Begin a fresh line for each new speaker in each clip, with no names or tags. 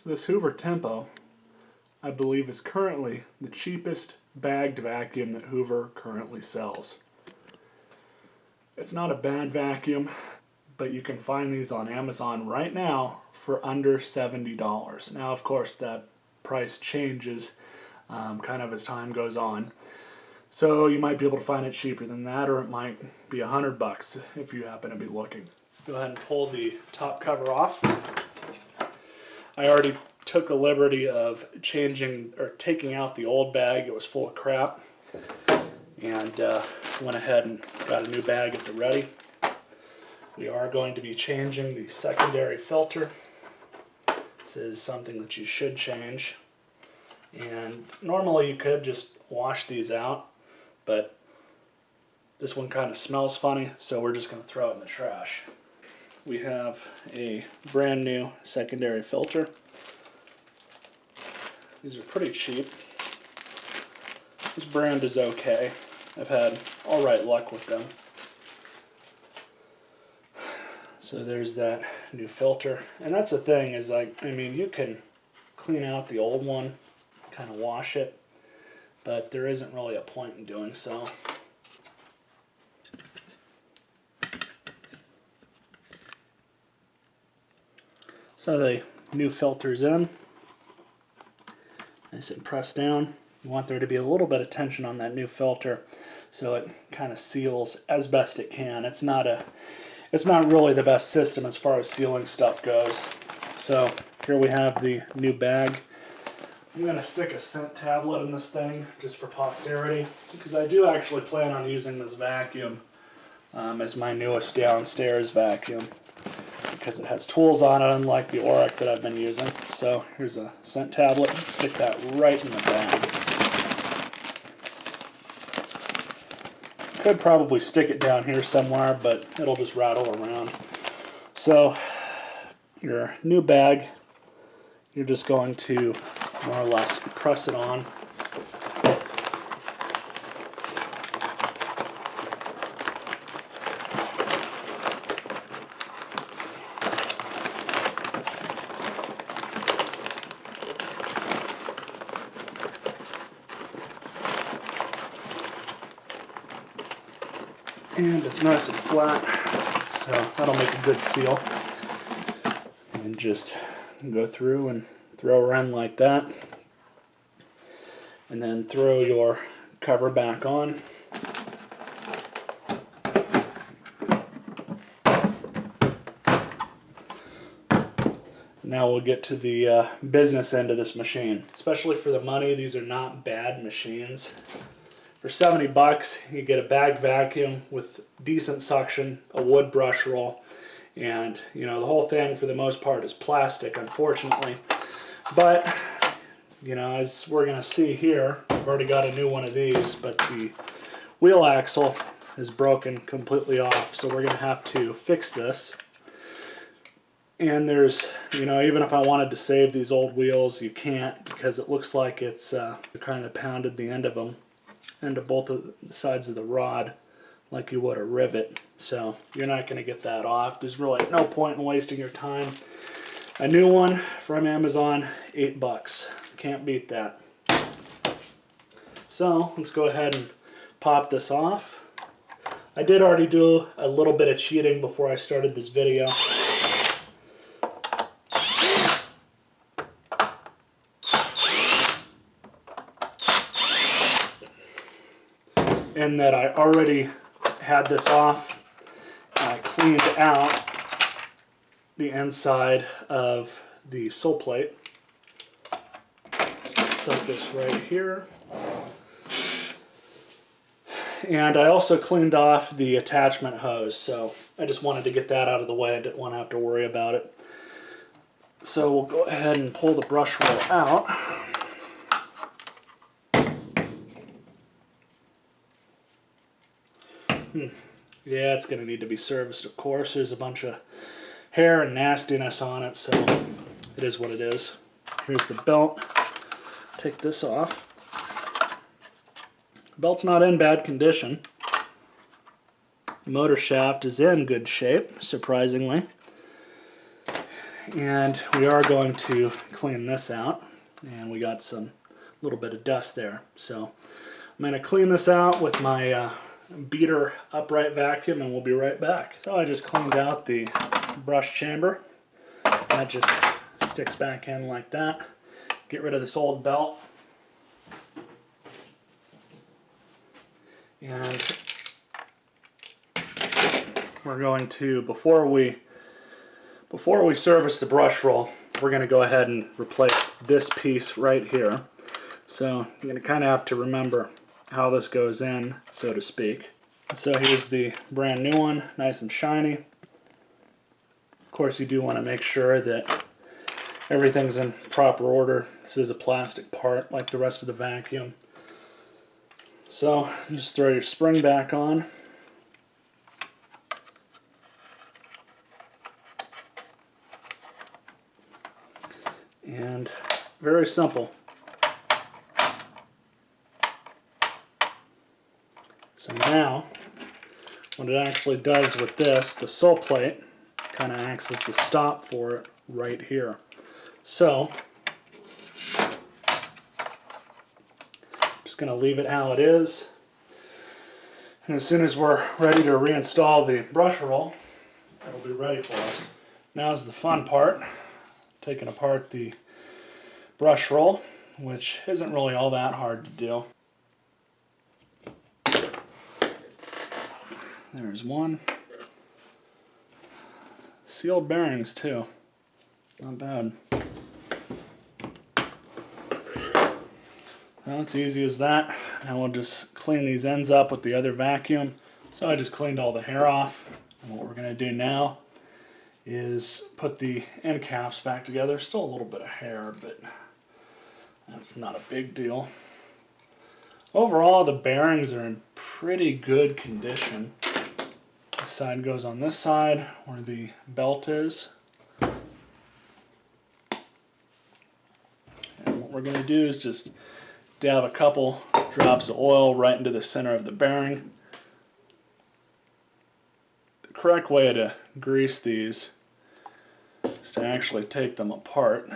So this Hoover Tempo, I believe, is currently the cheapest bagged vacuum that Hoover currently sells. It's not a bad vacuum, but you can find these on Amazon right now for under $70. Now, of course, that price changes kind of as time goes on. So you might be able to find it cheaper than that, or it might be $100 if you happen to be looking. Let's go ahead and pull the top cover off. I already took a liberty of changing or taking out the old bag. It was full of crap, and went ahead and got a new bag at the ready. We are going to be changing the secondary filter. This is something that you should change, and normally you could just wash these out, but this one kind of smells funny, so we're just going to throw it in the trash. We have a brand new secondary filter. These are pretty cheap. This brand is okay. I've had alright luck with them. So there's that new filter. And that's the thing, is like, I mean, you can clean out the old one, kind of wash it, but there isn't really a point in doing so. So the new filter's in. Nice and pressed down. You want there to be a little bit of tension on that new filter so it kind of seals as best it can. It's not really the best system as far as sealing stuff goes. So here we have the new bag. I'm going to stick a scent tablet in this thing just for posterity, because I do actually plan on using this vacuum as my newest downstairs vacuum, because it has tools on it unlike the Auric that I've been using. So here's a scent tablet. Stick that right in the bag. Could probably stick it down here somewhere, but it'll just rattle around. So your new bag, you're just going to more or less press it on. And it's nice and flat, so that'll make a good seal. And just go through and throw around like that. And then throw your cover back on. Now we'll get to the business end of this machine. Especially for the money, these are not bad machines. For $70, you get a bagged vacuum with decent suction, a wood brush roll, and you know, the whole thing for the most part is plastic, unfortunately. But you know, as we're going to see here, I've already got a new one of these, but the wheel axle is broken completely off, so we're going to have to fix this. And there's, you know, even if I wanted to save these old wheels, you can't, because it looks like it's kind of pounded the end of them into both of the sides of the rod like you would a rivet. So you're not going to get that off. There's really no point in wasting your time. A new one from Amazon, $8. Can't beat that. So let's go ahead and pop this off. I did already do a little bit of cheating before I started this video. In that I already had this off, and I cleaned out the inside of the sole plate. So set this right here. And I also cleaned off the attachment hose, so I just wanted to get that out of the way. I didn't want to have to worry about it. So we'll go ahead and pull the brush roll out. Yeah, it's going to need to be serviced, of course. There's a bunch of hair and nastiness on it, so it is what it is. Here's the belt. Take this off. The belt's not in bad condition. The motor shaft is in good shape, surprisingly. And we are going to clean this out, and we got some little bit of dust there. So I'm going to clean this out with my beater upright vacuum, and we'll be right back. So I just cleaned out the brush chamber. That just sticks back in like that. Get rid of this old belt. And we're going to, before we service the brush roll, we're going to go ahead and replace this piece right here. So you're going to kind of have to remember how this goes in, so to speak. So here's the brand new one, nice and shiny. Of course, you do want to make sure that everything's in proper order. This is a plastic part like the rest of the vacuum. So just throw your spring back on. And very simple. So now, what it actually does with this, the sole plate kind of acts as the stop for it right here. So, just going to leave it how it is. And as soon as we're ready to reinstall the brush roll, it'll be ready for us. Now's the fun part, taking apart the brush roll, which isn't really all that hard to do. There's one. Sealed bearings too. Not bad. Well, it's easy as that. Now we'll just clean these ends up with the other vacuum. So I just cleaned all the hair off. And what we're going to do now is put the end caps back together. Still a little bit of hair, but that's not a big deal. Overall, the bearings are in pretty good condition. The side goes on this side where the belt is. And what we're going to do is just dab a couple drops of oil right into the center of the bearing. The correct way to grease these is to actually take them apart.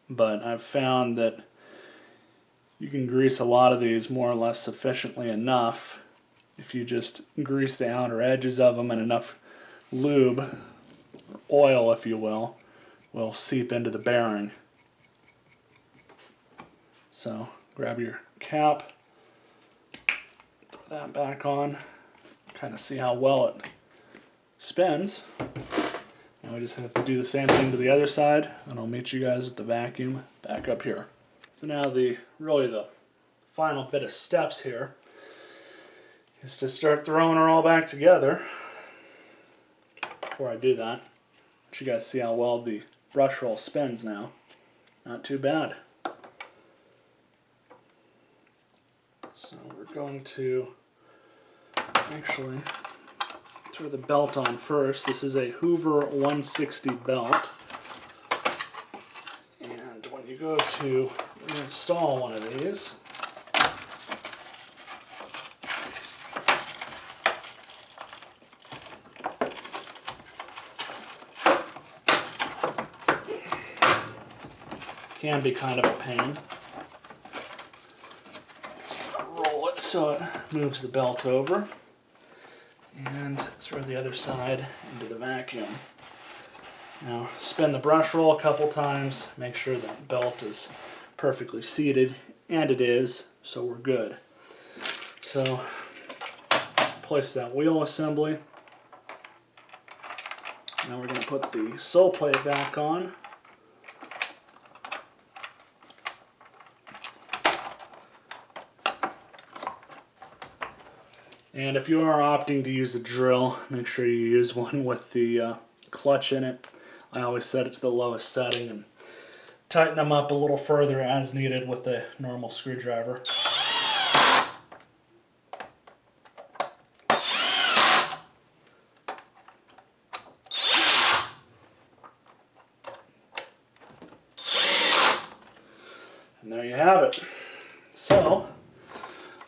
But I've found that you can grease a lot of these more or less sufficiently enough if you just grease the outer edges of them, and enough lube, or oil if you will seep into the bearing. So grab your cap, throw that back on, kind of see how well it spins. And we just have to do the same thing to the other side, and I'll meet you guys with the vacuum back up here. So now really the final bit of steps here is to start throwing her all back together. Before I do that, let you guys see how well the brush roll spins now. Not too bad. So we're going to actually throw the belt on first. This is a Hoover 160 belt. And when you go to install one of these, can be kind of a pain. Just roll it so it moves the belt over, and throw the other side into the vacuum. Now spin the brush roll a couple times, make sure that belt is perfectly seated, and it is, so we're good. So place that wheel assembly. Now we're going to put the sole plate back on. And if you are opting to use a drill, make sure you use one with the clutch in it. I always set it to the lowest setting and tighten them up a little further as needed with a normal screwdriver. And there you have it. So,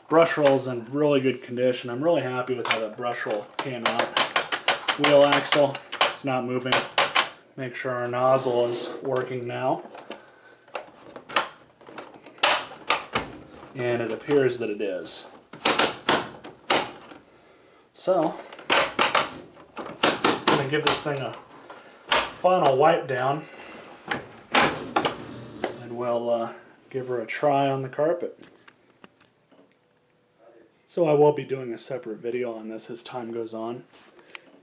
brush roll is in really good condition. I'm really happy with how that brush roll came out. Wheel axle, it's not moving. make sure our nozzle is working now. And it appears that it is. So, I'm going to give this thing a final wipe down, and we'll give her a try on the carpet. So I will be doing a separate video on this as time goes on,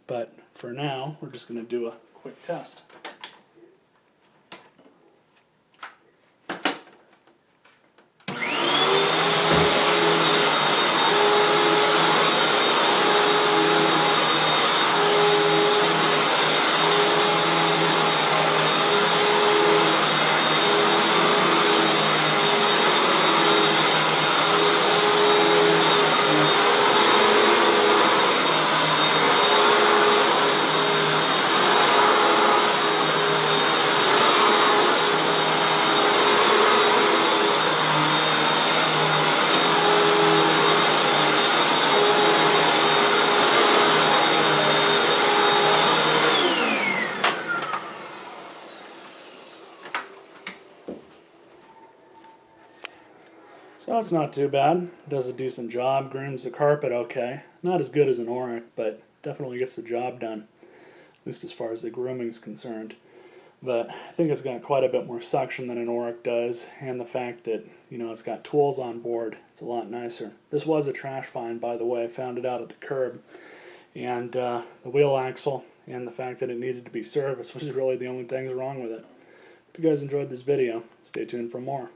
but for now we're just going to do a quick test. So it's not too bad. Does a decent job, grooms the carpet okay. Not as good as an Oric, but definitely gets the job done, at least as far as the grooming is concerned. But I think it's got quite a bit more suction than an Oric does, and the fact that, you know, it's got tools on board, it's a lot nicer. This was a trash find, by the way. I found it out at the curb. And the wheel axle and the fact that it needed to be serviced was really the only things wrong with it. If you guys enjoyed this video, stay tuned for more.